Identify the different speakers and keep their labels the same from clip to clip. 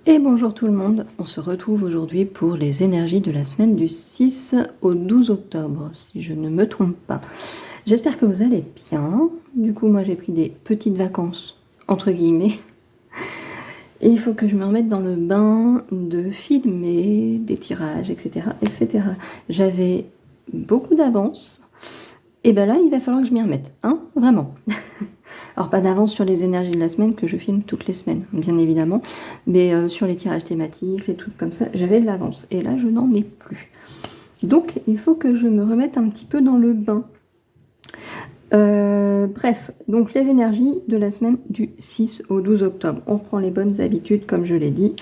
Speaker 1: Et bonjour tout le monde, on se retrouve aujourd'hui pour les énergies de la semaine du 6 au 12 octobre, si je ne me trompe pas. J'espère que vous allez bien. Du coup, moi j'ai pris des petites vacances, entre guillemets. Et il faut que je me remette dans le bain de filmer, des tirages, etc. etc. J'avais beaucoup d'avance. Et ben là, il va falloir que je m'y remette, hein, vraiment. Alors pas d'avance sur les énergies de la semaine que je filme toutes les semaines, bien évidemment, mais sur les tirages thématiques, les trucs comme ça, j'avais de l'avance. Et là, je n'en ai plus. Donc, il faut que je me remette un petit peu dans le bain. Bref, donc les énergies de la semaine du 6 au 12 octobre. On reprend les bonnes habitudes, comme je l'ai dit.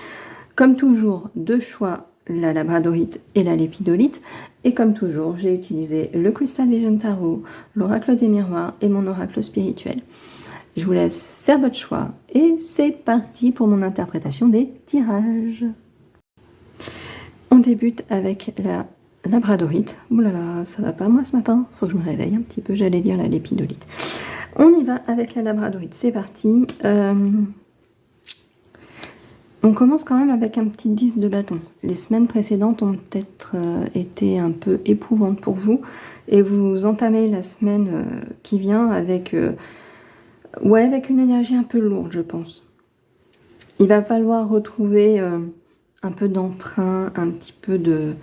Speaker 1: Comme toujours, deux choix, la labradorite et la lépidolite. Et comme toujours, j'ai utilisé le Crystal Vision Tarot, l'oracle des miroirs et mon oracle spirituel. Je vous laisse faire votre choix et c'est parti pour mon interprétation des tirages. On débute avec la labradorite. Ouh là là, ça va pas moi ce matin, faut que je me réveille un petit peu, j'allais dire la lépidolite. On y va avec la labradorite, c'est parti. On commence quand même avec un petit 10 de bâton. Les semaines précédentes ont peut-être été un peu éprouvantes pour vous et vous entamez la semaine qui vient avec... ouais, avec une énergie un peu lourde, je pense. Il va falloir retrouver un peu d'entrain, un petit peu de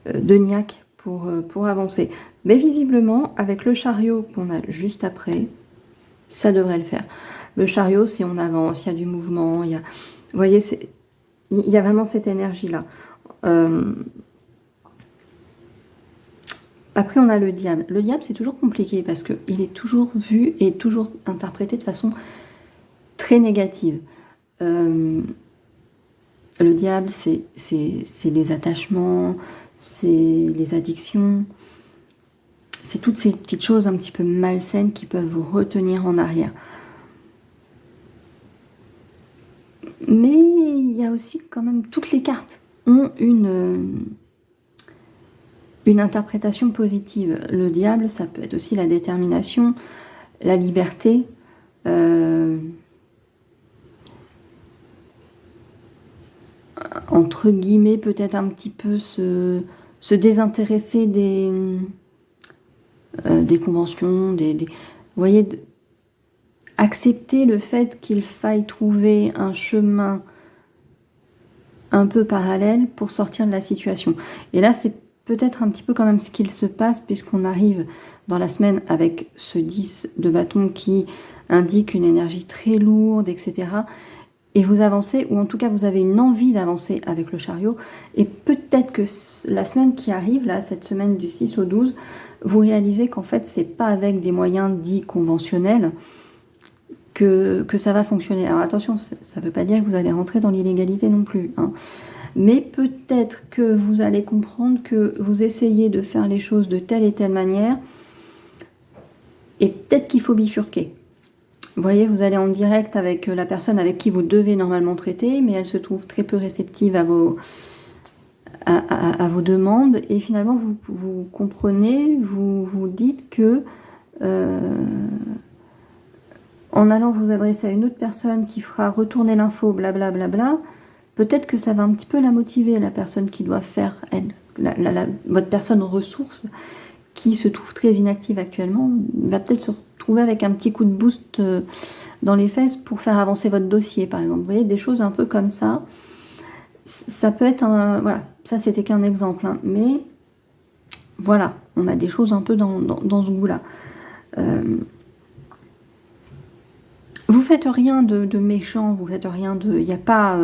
Speaker 1: niaque pour avancer. Mais visiblement, avec le chariot qu'on a juste après, ça devrait le faire. Le chariot, si on avance, il y a du mouvement, il y a... Vous voyez, il y a vraiment cette énergie-là. Après, on a le diable. Le diable, c'est toujours compliqué parce qu'il est toujours vu et toujours interprété de façon très négative. Le diable, c'est les attachements, c'est les addictions, c'est toutes ces petites choses un petit peu malsaines qui peuvent vous retenir en arrière. Mais il y a aussi quand même, toutes les cartes ont une interprétation positive. Le diable, ça peut être aussi la détermination, la liberté, entre guillemets, peut-être un petit peu se désintéresser des conventions, vous voyez, accepter le fait qu'il faille trouver un chemin un peu parallèle pour sortir de la situation. Et là, c'est peut-être un petit peu quand même ce qu'il se passe puisqu'on arrive dans la semaine avec ce 10 de bâton qui indique une énergie très lourde, etc. Et vous avancez, ou en tout cas vous avez une envie d'avancer avec le chariot, et peut-être que la semaine qui arrive, là, cette semaine du 6 au 12, vous réalisez qu'en fait, c'est pas avec des moyens dits conventionnels que ça va fonctionner. Alors attention, ça ne veut pas dire que vous allez rentrer dans l'illégalité non plus, hein. Mais peut-être que vous allez comprendre que vous essayez de faire les choses de telle et telle manière, et peut-être qu'il faut bifurquer. Vous voyez, vous allez en direct avec la personne avec qui vous devez normalement traiter, mais elle se trouve très peu réceptive à vos demandes, et finalement vous comprenez, vous dites que en allant vous adresser à une autre personne qui fera retourner l'info, blablabla, peut-être que ça va un petit peu la motiver, la personne qui doit faire, elle, votre personne ressource, qui se trouve très inactive actuellement, va peut-être se retrouver avec un petit coup de boost dans les fesses pour faire avancer votre dossier, par exemple. Vous voyez, des choses un peu comme ça. Ça peut être un... Voilà, ça c'était qu'un exemple, hein, mais voilà, on a des choses un peu dans ce goût-là. Vous faites rien de méchant, vous faites rien de... Il n'y a pas...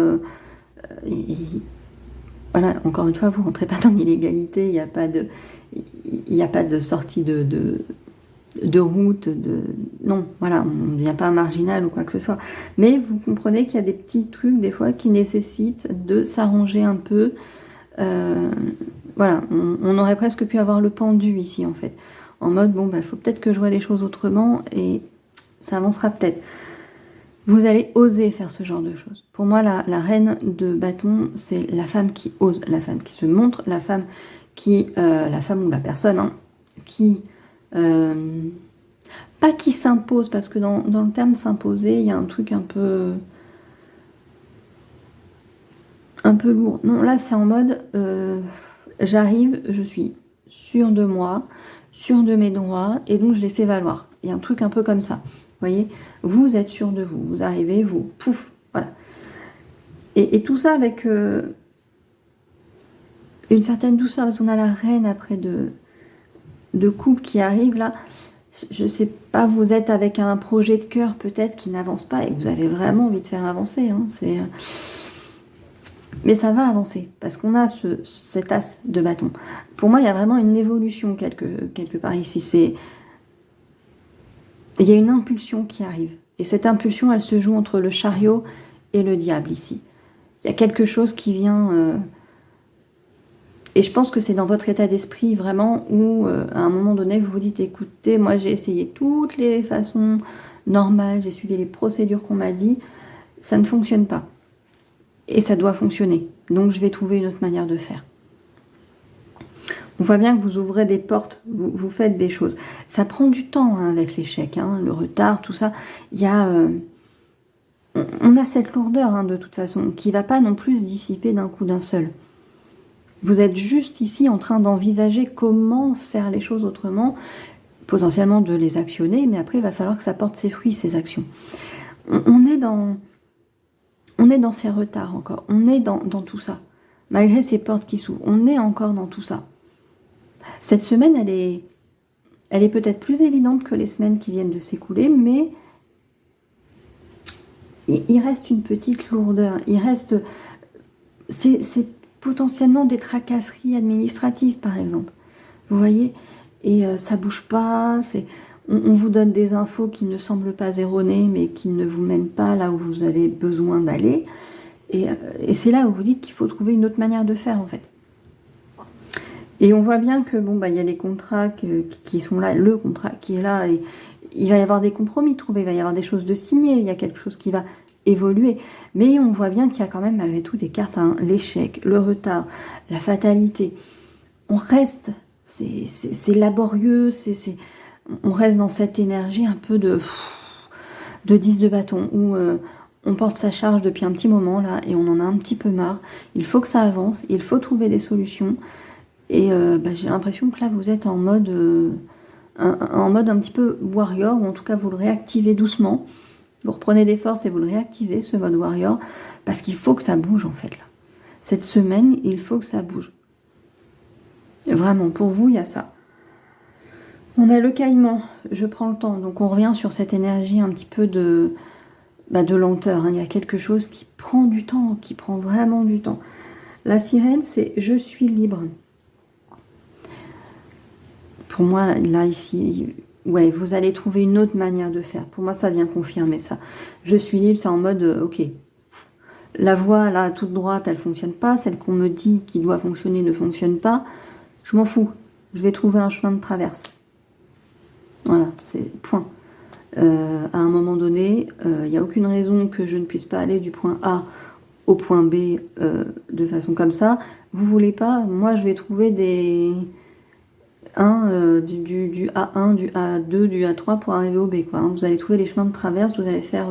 Speaker 1: voilà, encore une fois, vous rentrez pas dans l'illégalité, il n'y a pas de... Il n'y a pas de sortie de route, non, voilà, on ne devient pas un marginal ou quoi que ce soit. Mais vous comprenez qu'il y a des petits trucs, des fois, qui nécessitent de s'arranger un peu. Voilà, on aurait presque pu avoir le pendu ici, en fait. En mode, bon, bah, faut peut-être que je vois les choses autrement et ça avancera peut-être. Vous allez oser faire ce genre de choses. Pour moi, la reine de bâton, c'est la femme qui ose, la femme qui se montre, la femme ou la personne, hein, qui... pas qui s'impose, parce que dans le terme s'imposer, il y a un truc un peu... un peu lourd. Non, là c'est en mode, j'arrive, je suis sûre de moi, sûre de mes droits, et donc je les fais valoir. Il y a un truc un peu comme ça. Vous voyez, vous êtes sûr de vous, vous arrivez, vous, pouf, voilà. Et tout ça avec une certaine douceur, parce qu'on a la reine après de coupe qui arrive là. Je sais pas, vous êtes avec un projet de cœur peut-être qui n'avance pas et que vous avez vraiment envie de faire avancer. Hein, mais ça va avancer parce qu'on a cet as de bâton. Pour moi, il y a vraiment une évolution quelque part ici. Il y a une impulsion qui arrive. Et cette impulsion, elle se joue entre le chariot et le diable ici. Il y a quelque chose qui vient... Et je pense que c'est dans votre état d'esprit vraiment où, à un moment donné, vous vous dites, écoutez, moi j'ai essayé toutes les façons normales, j'ai suivi les procédures qu'on m'a dit, ça ne fonctionne pas. Et ça doit fonctionner. Donc je vais trouver une autre manière de faire. On voit bien que vous ouvrez des portes, vous faites des choses. Ça prend du temps hein, avec l'échec, hein, le retard, tout ça. Il y a... on a cette lourdeur hein, de toute façon, qui ne va pas non plus se dissiper d'un coup d'un seul. Vous êtes juste ici en train d'envisager comment faire les choses autrement, potentiellement de les actionner, mais après il va falloir que ça porte ses fruits, ces actions. On est dans ces retards encore, on est dans tout ça. Malgré ces portes qui s'ouvrent, on est encore dans tout ça. Cette semaine, elle est peut-être plus évidente que les semaines qui viennent de s'écouler, mais il reste une petite lourdeur, il reste... C'est potentiellement des tracasseries administratives, par exemple. Vous voyez? Et ça bouge pas, on vous donne des infos qui ne semblent pas erronées, mais qui ne vous mènent pas là où vous avez besoin d'aller. Et c'est là où vous dites qu'il faut trouver une autre manière de faire, en fait. Et on voit bien que, bon, bah, y a les contrats qui sont là, le contrat qui est là, et il va y avoir des compromis trouvés, il va y avoir des choses de signer, il y a quelque chose qui va évoluer. Mais on voit bien qu'il y a quand même malgré tout des cartes, hein, l'échec, le retard, la fatalité. On reste, c'est laborieux, on reste dans cette énergie un peu de 10 de bâton, où on porte sa charge depuis un petit moment là, et on en a un petit peu marre. Il faut que ça avance, il faut trouver des solutions. Et bah, j'ai l'impression que là vous êtes en mode un petit peu warrior, ou en tout cas vous le réactivez doucement. Vous reprenez des forces et vous le réactivez, ce mode warrior, parce qu'il faut que ça bouge en fait là. Cette semaine, il faut que ça bouge. Vraiment, pour vous, il y a ça. On a le caïman, je prends le temps, donc on revient sur cette énergie un petit peu de lenteur. Hein. Il y a quelque chose qui prend du temps, qui prend vraiment du temps. La sirène, c'est « je suis libre ». Pour moi, là, ici, ouais, vous allez trouver une autre manière de faire. Pour moi, ça vient confirmer ça. Je suis libre, c'est en mode, ok, la voie, là, toute droite, elle fonctionne pas. Celle qu'on me dit qui doit fonctionner ne fonctionne pas. Je m'en fous. Je vais trouver un chemin de traverse. Voilà, c'est point. À un moment donné, il n'y a aucune raison que je ne puisse pas aller du point A au point B de façon comme ça. Vous voulez pas, moi, je vais trouver des... du A1, du A2, du A3 pour arriver au B, quoi. Hein. Vous allez trouver les chemins de traverse, vous allez faire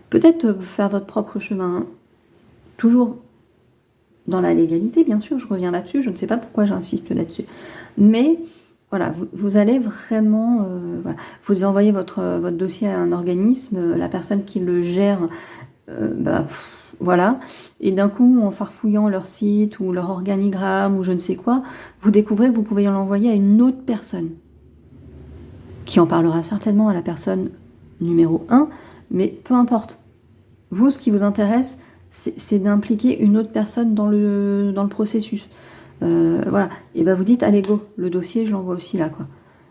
Speaker 1: peut-être faire votre propre chemin. Hein. Toujours dans la légalité, bien sûr, je reviens là-dessus, je ne sais pas pourquoi j'insiste là-dessus. Mais voilà, vous allez vraiment... voilà. Vous devez envoyer votre dossier à un organisme, la personne qui le gère, voilà, et d'un coup, en farfouillant leur site ou leur organigramme ou je ne sais quoi, vous découvrez que vous pouvez l'envoyer à une autre personne qui en parlera certainement à la personne numéro 1, mais peu importe. Vous, ce qui vous intéresse, c'est d'impliquer une autre personne dans le processus. Voilà, et ben vous dites, allez go, le dossier, je l'envoie aussi là, quoi.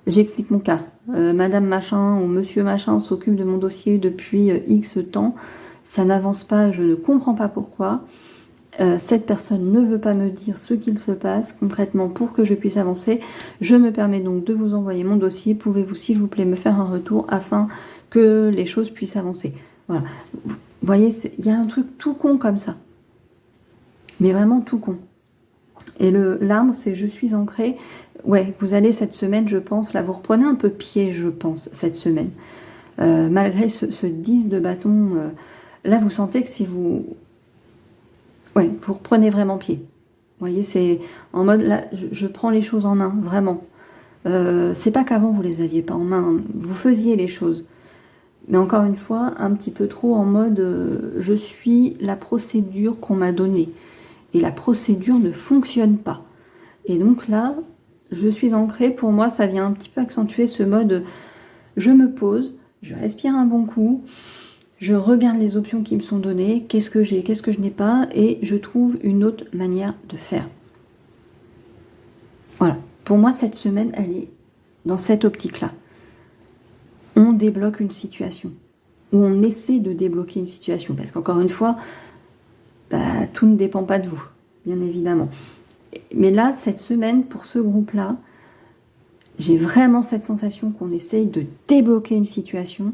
Speaker 1: J'explique mon cas. Madame machin ou monsieur machin s'occupe de mon dossier depuis X temps. Ça n'avance pas, je ne comprends pas pourquoi. Cette personne ne veut pas me dire ce qu'il se passe concrètement pour que je puisse avancer. Je me permets donc de vous envoyer mon dossier. Pouvez-vous, s'il vous plaît, me faire un retour afin que les choses puissent avancer. Voilà. Vous voyez, il y a un truc tout con comme ça. Mais vraiment tout con. Et l'arbre, c'est « je suis ancré ». Ouais, vous allez cette semaine, je pense, là, vous reprenez un peu pied, je pense, cette semaine. Malgré ce 10 de bâton... là, vous sentez que si vous... Ouais, vous reprenez vraiment pied. Vous voyez, c'est en mode, là, je prends les choses en main, vraiment. C'est pas qu'avant vous les aviez pas en main, vous faisiez les choses. Mais encore une fois, un petit peu trop en mode, je suis la procédure qu'on m'a donnée. Et la procédure ne fonctionne pas. Et donc là, je suis ancrée, pour moi, ça vient un petit peu accentuer ce mode, je me pose, je respire un bon coup, je regarde les options qui me sont données, qu'est-ce que j'ai, qu'est-ce que je n'ai pas, et je trouve une autre manière de faire. Voilà. Pour moi, cette semaine, elle est dans cette optique-là. On débloque une situation, ou on essaie de débloquer une situation, parce qu'encore une fois, bah, tout ne dépend pas de vous, bien évidemment. Mais là, cette semaine, pour ce groupe-là, j'ai vraiment cette sensation qu'on essaye de débloquer une situation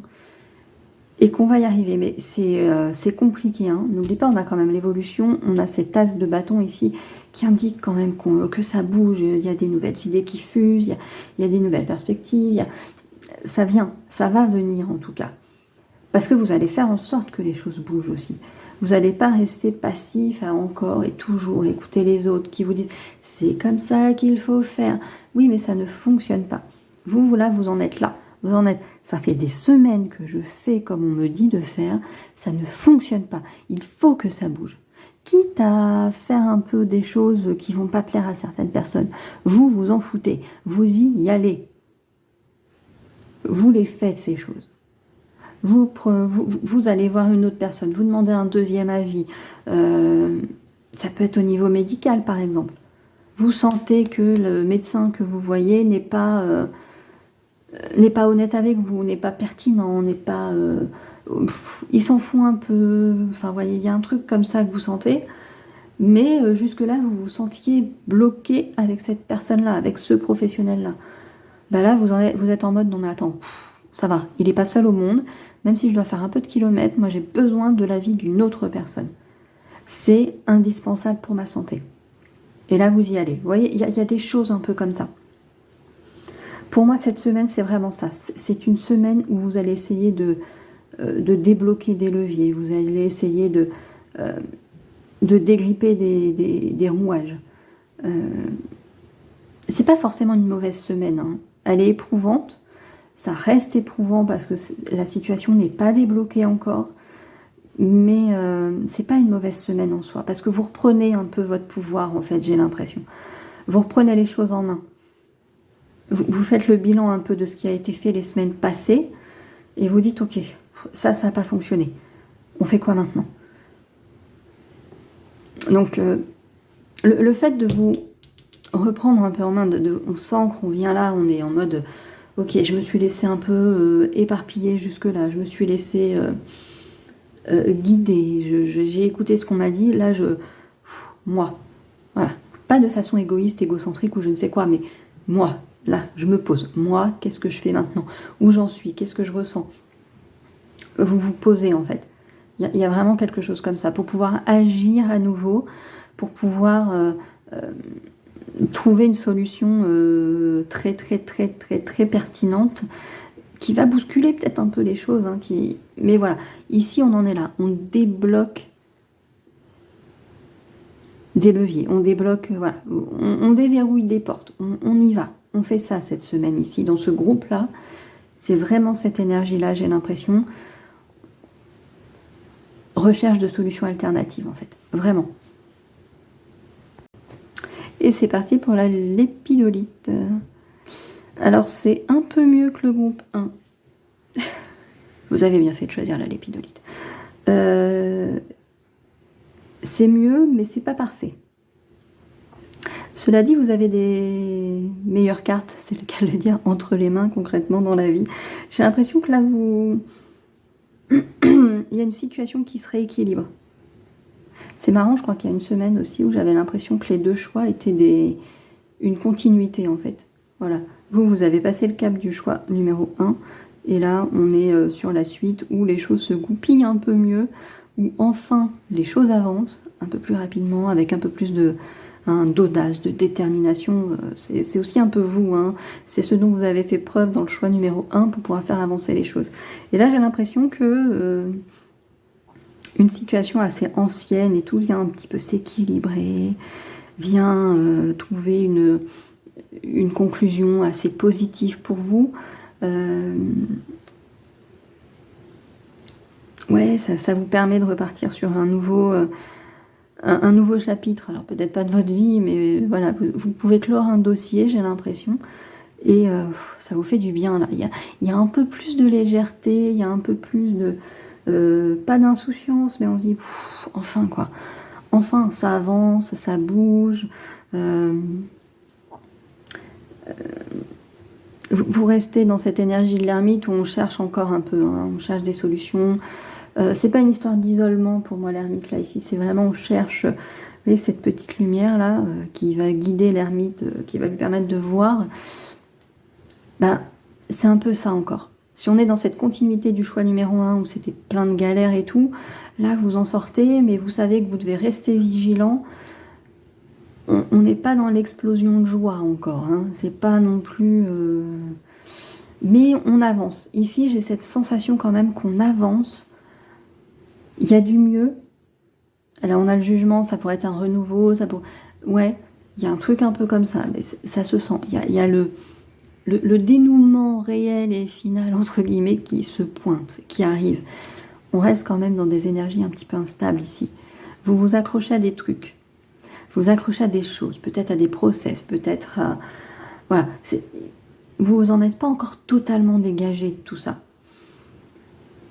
Speaker 1: et qu'on va y arriver. Mais c'est compliqué, hein. N'oublie pas, on a quand même l'évolution, on a cette as de bâton ici qui indique quand même que ça bouge, il y a des nouvelles idées qui fusent, il y a des nouvelles perspectives, ça vient, ça va venir en tout cas. Parce que vous allez faire en sorte que les choses bougent aussi. Vous n'allez pas rester passif à encore et toujours écouter les autres qui vous disent « c'est comme ça qu'il faut faire ». Oui, mais ça ne fonctionne pas. Vous, là, vous en êtes là. Vous en êtes. Ça fait des semaines que je fais comme on me dit de faire. Ça ne fonctionne pas. Il faut que ça bouge. Quitte à faire un peu des choses qui vont pas plaire à certaines personnes, vous vous en foutez. Vous y allez. Vous les faites, ces choses. Vous allez voir une autre personne, vous demandez un deuxième avis. Ça peut être au niveau médical, par exemple. Vous sentez que le médecin que vous voyez n'est pas honnête avec vous, n'est pas pertinent, n'est pas... il s'en fout un peu. Enfin, vous voyez, il y a un truc comme ça que vous sentez. Mais jusque-là, vous vous sentiez bloqué avec cette personne-là, avec ce professionnel-là. Ben là, vous êtes en mode, non mais attends, ça va, il n'est pas seul au monde. Même si je dois faire un peu de kilomètres, moi j'ai besoin de l'avis d'une autre personne. C'est indispensable pour ma santé. Et là, vous y allez. Vous voyez, il y a des choses un peu comme ça. Pour moi, cette semaine, c'est vraiment ça. C'est une semaine où vous allez essayer de débloquer des leviers. Vous allez essayer de dégripper des rouages. C'est pas forcément une mauvaise semaine, hein. Elle est éprouvante. Ça reste éprouvant parce que la situation n'est pas débloquée encore, mais c'est pas une mauvaise semaine en soi, parce que vous reprenez un peu votre pouvoir, en fait, j'ai l'impression. Vous reprenez les choses en main. Vous faites le bilan un peu de ce qui a été fait les semaines passées, et vous dites, ok, ça n'a pas fonctionné. On fait quoi maintenant? Donc, le fait de vous reprendre un peu en main, on sent qu'on vient là, on est en mode... Ok, je me suis laissée un peu éparpiller jusque-là, je me suis laissée guider, j'ai écouté ce qu'on m'a dit, là moi, voilà, pas de façon égoïste, égocentrique ou je ne sais quoi, mais moi, là, je me pose, moi, qu'est-ce que je fais maintenant? Où j'en suis? Qu'est-ce que je ressens? Vous vous posez en fait, il y a vraiment quelque chose comme ça, pour pouvoir agir à nouveau, pour pouvoir... trouver une solution très pertinente qui va bousculer peut-être un peu les choses, hein, mais voilà, ici on en est là, on débloque des leviers, on débloque, voilà, on déverrouille des portes, on y va, on fait ça cette semaine ici, dans ce groupe-là, c'est vraiment cette énergie-là, j'ai l'impression, recherche de solutions alternatives en fait, vraiment. Et c'est parti pour la lépidolite. Alors c'est un peu mieux que le groupe 1. Vous avez bien fait de choisir la lépidolite. C'est mieux, mais c'est pas parfait. Cela dit, vous avez des meilleures cartes, c'est le cas de le dire, entre les mains concrètement dans la vie. J'ai l'impression que là, il y a une situation qui se rééquilibre. C'est marrant, je crois qu'il y a une semaine aussi où j'avais l'impression que les deux choix étaient une continuité en fait. Voilà, vous avez passé le cap du choix numéro 1 et là on est sur la suite où les choses se goupillent un peu mieux, où enfin les choses avancent un peu plus rapidement avec un peu plus d'audace, de détermination. C'est aussi un peu vous, hein. C'est ce dont vous avez fait preuve dans le choix numéro 1 pour pouvoir faire avancer les choses. Et là j'ai l'impression que une situation assez ancienne et tout vient un petit peu s'équilibrer, vient trouver une conclusion assez positive pour vous. Ouais, ça vous permet de repartir sur un nouveau chapitre. Alors peut-être pas de votre vie, mais voilà, vous pouvez clore un dossier, j'ai l'impression. Et ça vous fait du bien là. Il y a un peu plus de légèreté, il y a un peu plus de... pas d'insouciance, mais on se dit, enfin quoi. Enfin, ça avance, ça bouge. Vous restez dans cette énergie de l'ermite où on cherche encore un peu, hein, on cherche des solutions. C'est pas une histoire d'isolement pour moi l'ermite là ici, c'est vraiment on cherche, vous voyez, cette petite lumière là qui va guider l'ermite, qui va lui permettre de voir. Ben, c'est un peu ça encore. Si on est dans cette continuité du choix numéro 1 où c'était plein de galères et tout, là vous en sortez, mais vous savez que vous devez rester vigilant. On n'est pas dans l'explosion de joie encore, hein. C'est pas non plus... Mais on avance. Ici, j'ai cette sensation quand même qu'on avance. Il y a du mieux. Alors, on a le jugement, ça pourrait être un renouveau, ça pourrait... Ouais, il y a un truc un peu comme ça, mais ça se sent. Il y a le dénouement réel et final, entre guillemets, qui se pointe, qui arrive. On reste quand même dans des énergies un petit peu instables ici. Vous vous accrochez à des trucs. Vous accrochez à des choses, peut-être à des process, peut-être à... Voilà, vous en êtes pas encore totalement dégagé de tout ça.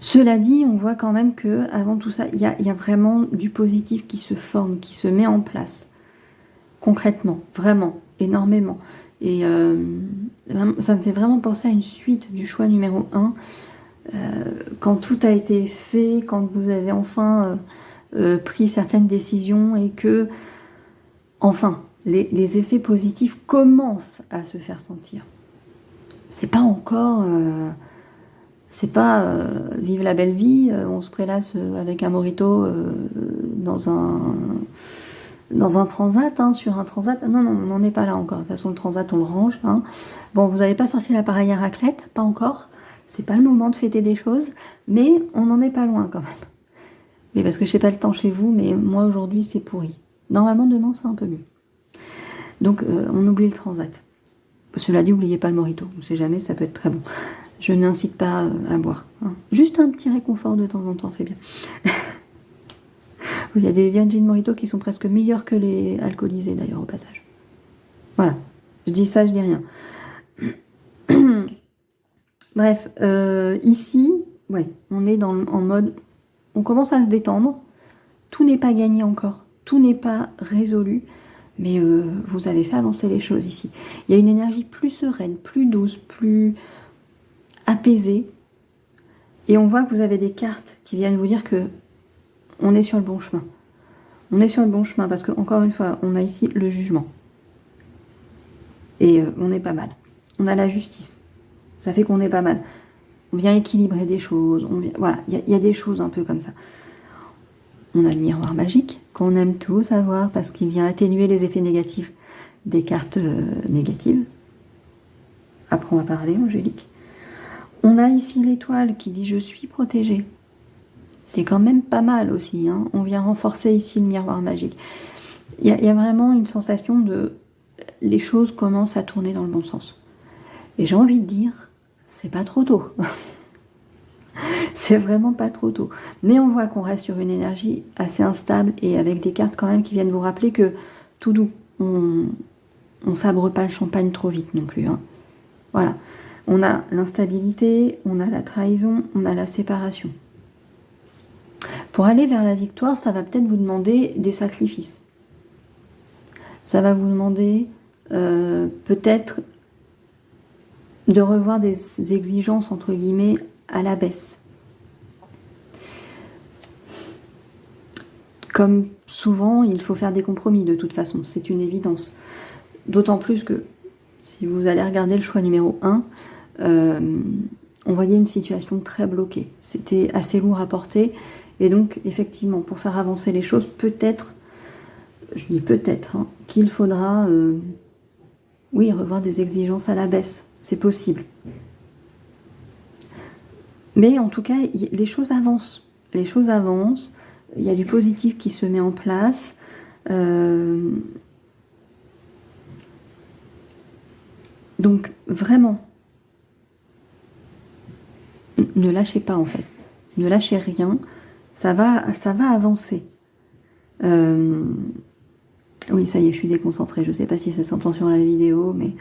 Speaker 1: Cela dit, on voit quand même que avant tout ça, il y a vraiment du positif qui se forme, qui se met en place. Concrètement, vraiment, énormément. Et ça me fait vraiment penser à une suite du choix numéro 1. Quand tout a été fait, quand vous avez enfin pris certaines décisions et que... Enfin, les effets positifs commencent à se faire sentir. C'est pas encore... c'est pas vive la belle vie, on se prélasse avec un mojito dans un transat, hein, sur un transat. Non, on n'en est pas là encore. De toute façon, le transat, on le range. Hein. Bon, vous n'avez pas sorti l'appareil à raclette, pas encore. C'est pas le moment de fêter des choses, mais on n'en est pas loin quand même. Mais parce que je sais pas le temps chez vous, mais moi aujourd'hui, c'est pourri. Normalement, demain, c'est un peu mieux. Donc, on oublie le transat. Cela dit, n'oubliez pas le mojito. On ne sait jamais, ça peut être très bon. Je n'incite pas à boire. Hein. Juste un petit réconfort de temps en temps, c'est bien. Il y a des Virgin Mojito qui sont presque meilleurs que les alcoolisés, d'ailleurs, au passage. Voilà. Je dis ça, je dis rien. Bref, ici, ouais, on est en mode... On commence à se détendre. Tout n'est pas gagné encore. Tout n'est pas résolu. Mais vous avez fait avancer les choses ici. Il y a une énergie plus sereine, plus douce, plus apaisée. Et on voit que vous avez des cartes qui viennent vous dire que on est sur le bon chemin. On est sur le bon chemin parce que, encore une fois, on a ici le jugement. Et on est pas mal. On a la justice. Ça fait qu'on est pas mal. On vient équilibrer des choses. Voilà, il y a des choses un peu comme ça. On a le miroir magique qu'on aime tous avoir parce qu'il vient atténuer les effets négatifs des cartes négatives. Apprends à parler, Angélique. On a ici l'étoile qui dit « Je suis protégée ». C'est quand même pas mal aussi. Hein. On vient renforcer ici le miroir magique. Il y a vraiment une sensation de... Les choses commencent à tourner dans le bon sens. Et j'ai envie de dire, c'est pas trop tôt. C'est vraiment pas trop tôt. Mais on voit qu'on reste sur une énergie assez instable et avec des cartes quand même qui viennent vous rappeler que tout doux, on sabre pas le champagne trop vite non plus. Hein. Voilà. On a l'instabilité, on a la trahison, on a la séparation. Pour aller vers la victoire, ça va peut-être vous demander des sacrifices. Ça va vous demander peut-être de revoir des exigences, entre guillemets, à la baisse. Comme souvent, il faut faire des compromis de toute façon, c'est une évidence. D'autant plus que, si vous allez regarder le choix numéro 1, on voyait une situation très bloquée. C'était assez lourd à porter. Et donc, effectivement, pour faire avancer les choses, peut-être, je dis peut-être, hein, qu'il faudra, oui, revoir des exigences à la baisse. C'est possible. Mais en tout cas, les choses avancent. Les choses avancent. il y a du positif qui se met en place. Donc vraiment, ne lâchez pas en fait. Ne lâchez rien. Ça va avancer. Oui, ça y est, je suis déconcentrée. Je ne sais pas si ça s'entend sur la vidéo, mais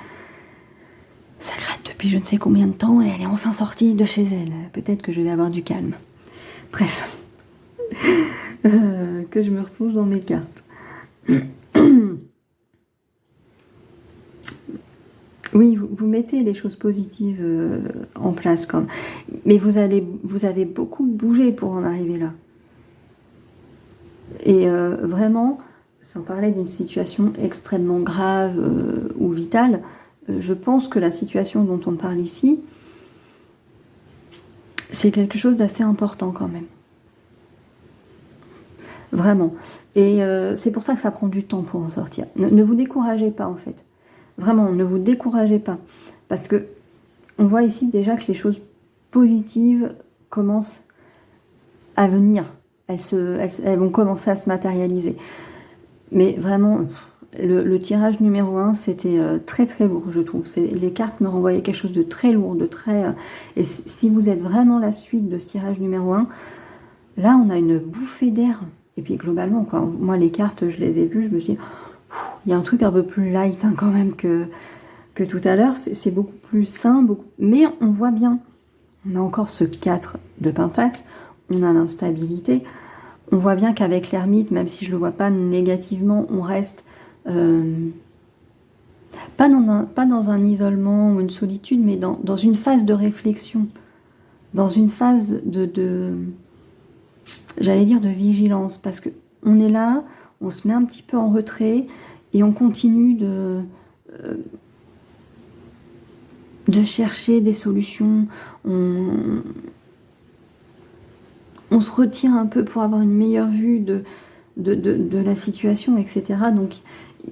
Speaker 1: ça gratte depuis je ne sais combien de temps et elle est enfin sortie de chez elle. Peut-être que je vais avoir du calme. Bref. Que je me replonge dans mes cartes. Oui, vous mettez les choses positives en place, comme. Mais vous avez beaucoup bougé pour en arriver là. Et vraiment, sans parler d'une situation extrêmement grave ou vitale, je pense que la situation dont on parle ici, c'est quelque chose d'assez important quand même. Vraiment. Et c'est pour ça que ça prend du temps pour en sortir. Ne vous découragez pas en fait. Vraiment, ne vous découragez pas. Parce que on voit ici déjà que les choses positives commencent à venir. Elles vont commencer à se matérialiser. Mais vraiment, le tirage numéro 1, c'était très très lourd, je trouve. Les cartes me renvoyaient quelque chose de très lourd, de très... et si vous êtes vraiment la suite de ce tirage numéro 1, là, on a une bouffée d'air. Et puis globalement, quoi, moi, les cartes, je les ai vues, je me suis dit, il y a un truc un peu plus light hein, quand même que tout à l'heure. C'est beaucoup plus sain, mais on voit bien. On a encore ce 4 de pentacle, on a l'instabilité. On voit bien qu'avec l'ermite, même si je ne le vois pas négativement, on reste pas dans un isolement ou une solitude, mais dans une phase de réflexion, dans une phase j'allais dire de vigilance, parce que on est là, on se met un petit peu en retrait et on continue de chercher des solutions. On se retire un peu pour avoir une meilleure vue de la situation, etc. Donc,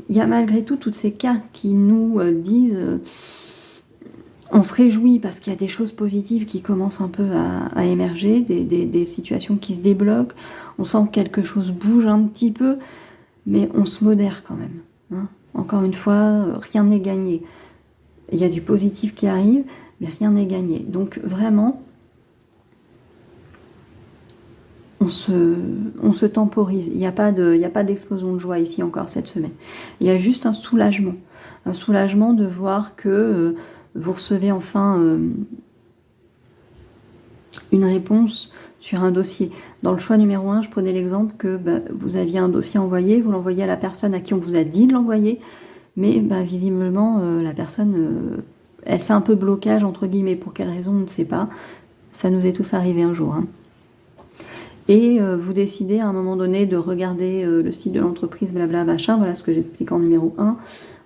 Speaker 1: il y a malgré tout toutes ces cartes qui nous disent... on se réjouit parce qu'il y a des choses positives qui commencent un peu à émerger, des situations qui se débloquent. On sent que quelque chose bouge un petit peu, mais on se modère quand même. Hein. Encore une fois, rien n'est gagné. Il y a du positif qui arrive, mais rien n'est gagné. Donc, vraiment... on se temporise. Il n'y a pas d'explosion de joie ici encore cette semaine. Il y a juste un soulagement. Un soulagement de voir que vous recevez enfin une réponse sur un dossier. Dans le choix numéro 1, je prenais l'exemple que vous aviez un dossier envoyé, vous l'envoyez à la personne à qui on vous a dit de l'envoyer, mais visiblement, la personne, elle fait un peu blocage, entre guillemets. Pour quelle raison, on ne sait pas. Ça nous est tous arrivé un jour. Hein. Et vous décidez à un moment donné de regarder le site de l'entreprise, blabla, machin, voilà ce que j'explique en numéro 1,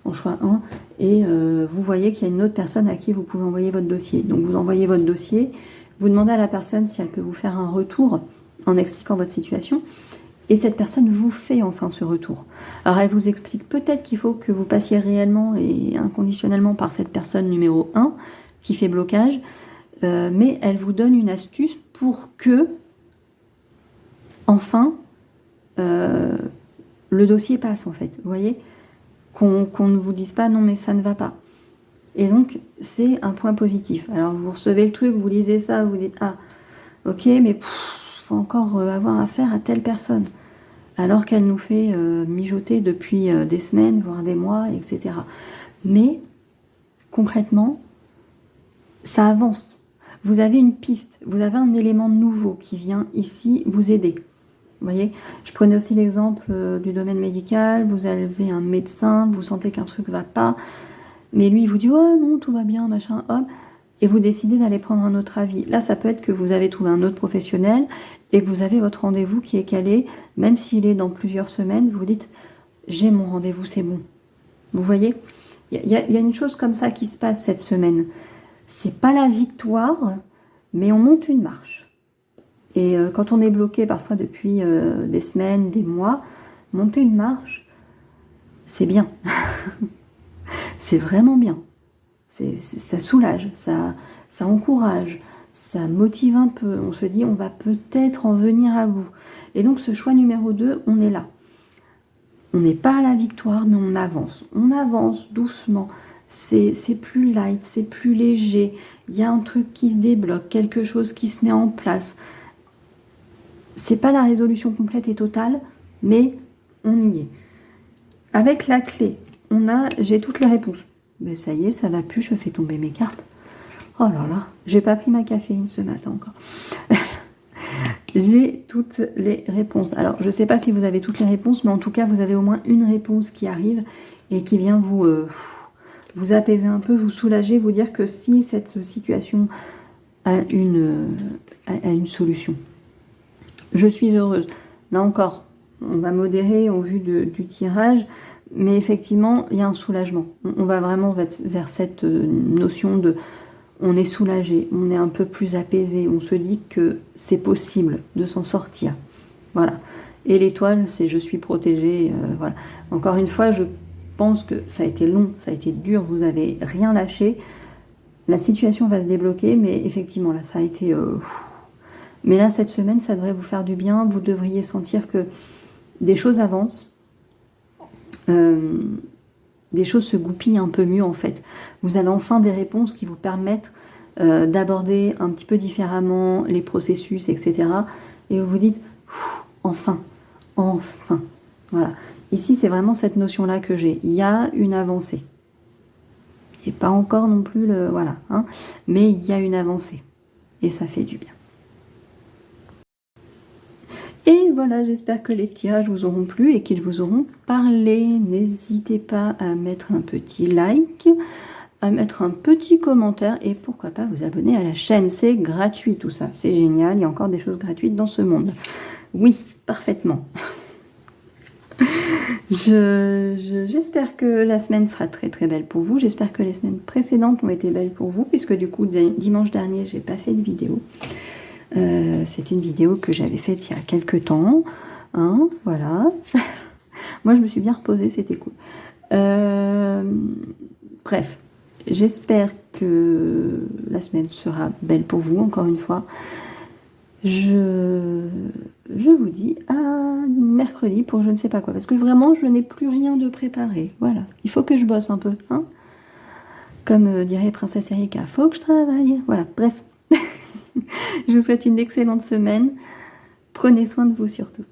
Speaker 1: en choix 1, et vous voyez qu'il y a une autre personne à qui vous pouvez envoyer votre dossier. Donc vous envoyez votre dossier, vous demandez à la personne si elle peut vous faire un retour en expliquant votre situation, et cette personne vous fait enfin ce retour. Alors elle vous explique peut-être qu'il faut que vous passiez réellement et inconditionnellement par cette personne numéro 1 qui fait blocage, mais elle vous donne une astuce pour que enfin, le dossier passe en fait, vous voyez, qu'on ne vous dise pas non mais ça ne va pas. Et donc, c'est un point positif. Alors, vous recevez le truc, vous lisez ça, vous dites, ah, ok, mais faut encore avoir affaire à telle personne. Alors qu'elle nous fait mijoter depuis des semaines, voire des mois, etc. Mais, concrètement, ça avance. Vous avez une piste, vous avez un élément nouveau qui vient ici vous aider. Vous voyez, je prenais aussi l'exemple du domaine médical, vous avez un médecin, vous sentez qu'un truc va pas, mais lui il vous dit oh non tout va bien, machin, hop, et vous décidez d'aller prendre un autre avis. Là ça peut être que vous avez trouvé un autre professionnel et que vous avez votre rendez-vous qui est calé, même s'il est dans plusieurs semaines, vous dites j'ai mon rendez-vous, c'est bon. Vous voyez, il y a une chose comme ça qui se passe cette semaine. C'est pas la victoire, mais on monte une marche. Et quand on est bloqué parfois depuis des semaines, des mois, monter une marche, c'est bien. C'est vraiment bien. Ça soulage, ça encourage, ça motive un peu, on se dit on va peut-être en venir à bout. Et donc ce choix numéro 2, on est là. On n'est pas à la victoire, mais on avance doucement. C'est plus light, c'est plus léger. Il y a un truc qui se débloque, quelque chose qui se met en place. C'est pas la résolution complète et totale, mais on y est. Avec la clé, j'ai toutes les réponses. Ben ça y est, ça va plus, je fais tomber mes cartes. Oh là là, j'ai pas pris ma caféine ce matin encore. J'ai toutes les réponses. Alors, je sais pas si vous avez toutes les réponses, mais en tout cas, vous avez au moins une réponse qui arrive et qui vient vous apaiser un peu, vous soulager, vous dire que si cette situation a une solution. Je suis heureuse. Là encore, on va modérer au vu du tirage, mais effectivement, il y a un soulagement. On va vraiment vers cette notion de... On est soulagé, on est un peu plus apaisé, on se dit que c'est possible de s'en sortir. Voilà. Et l'étoile, c'est je suis protégée. Voilà. Encore une fois, je pense que ça a été long, ça a été dur, vous n'avez rien lâché. La situation va se débloquer, mais effectivement, là, ça a été... Mais là, cette semaine, ça devrait vous faire du bien. Vous devriez sentir que des choses avancent. Des choses se goupillent un peu mieux, en fait. Vous avez enfin des réponses qui vous permettent d'aborder un petit peu différemment les processus, etc. Et vous vous dites, enfin, enfin. Voilà. Ici, c'est vraiment cette notion-là que j'ai. Il y a une avancée. Et pas encore non plus le... Voilà. Hein, mais il y a une avancée. Et ça fait du bien. Et voilà, j'espère que les tirages vous auront plu et qu'ils vous auront parlé. N'hésitez pas à mettre un petit like, à mettre un petit commentaire et pourquoi pas vous abonner à la chaîne. C'est gratuit tout ça, c'est génial. Il y a encore des choses gratuites dans ce monde. Oui, parfaitement. J'espère que la semaine sera très très belle pour vous. J'espère que les semaines précédentes ont été belles pour vous, puisque du coup, dimanche dernier, j'ai pas fait de vidéo. C'est une vidéo que j'avais faite il y a quelques temps. Hein, voilà. Moi, je me suis bien reposée, c'était cool. Bref, j'espère que la semaine sera belle pour vous, encore une fois. Je vous dis à mercredi pour je ne sais pas quoi. Parce que vraiment, je n'ai plus rien de préparé. Voilà, il faut que je bosse un peu. Hein, comme dirait Princesse Erika, faut que je travaille. Voilà, bref. Je vous souhaite une excellente semaine. Prenez soin de vous surtout.